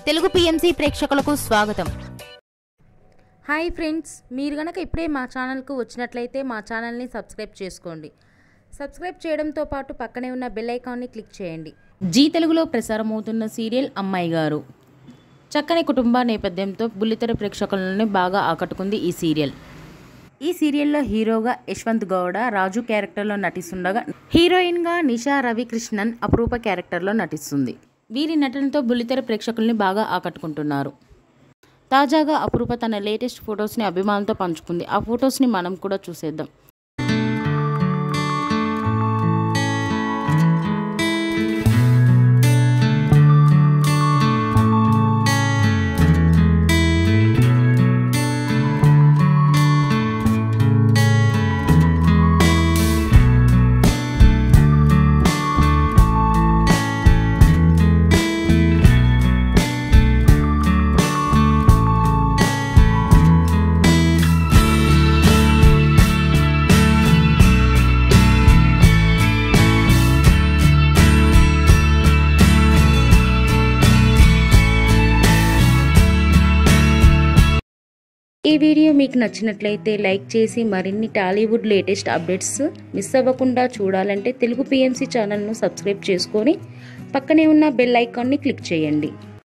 Telugu PMC ప్రేక్షకులకు స్వాగతం. Hi friends, మీరు గనక ఇప్పుడే మా ఛానల్కు వచ్చినట్లయితే మా ఛానల్ని సబ్స్క్రైబ్ చేసుకోండి. సబ్స్క్రైబ్ చేయడంతో పాటు పక్కనే ఉన్న బెల్ ఐకాన్ని క్లిక్ చేయండి. జీ తెలుగులో ప్రసారమవుతున్న సీరియల్ అమ్మాయి గారు. చక్కని కుటుంబ నేపథ్యంతో బుల్లితెర ప్రేక్షకులను బాగా ఆకట్టుకుంది ఈ సీరియల్. ఈ సీరియల్లో హీరోగా యశ్వంత్ గౌడ రాజు క్యారెక్టర్లో నటిస్తుండగా, హీరోయిన్గా నిషా రవికృష్ణన్ అపరూప క్యారెక్టర్లో నటిస్తుంది. వీరి నటనతో బుల్లితెర ప్రేక్షకుల్ని బాగా ఆకట్టుకుంటున్నారు. తాజాగా అపరూప తన లేటెస్ట్ ఫొటోస్ని అభిమానులతో పంచుకుంది. ఆ ఫొటోస్ని మనం కూడా చూసేద్దాం. ఈ వీడియో మీకు నచ్చినట్లయితే లైక్ చేసి మరిన్ని టాలీవుడ్ లేటెస్ట్ అప్డేట్స్ మిస్ అవ్వకుండా చూడాలంటే తెలుగు పిఎంసి ఛానల్ను సబ్స్క్రైబ్ చేసుకొని పక్కనే ఉన్న బెల్ ఐకాన్ని క్లిక్ చేయండి.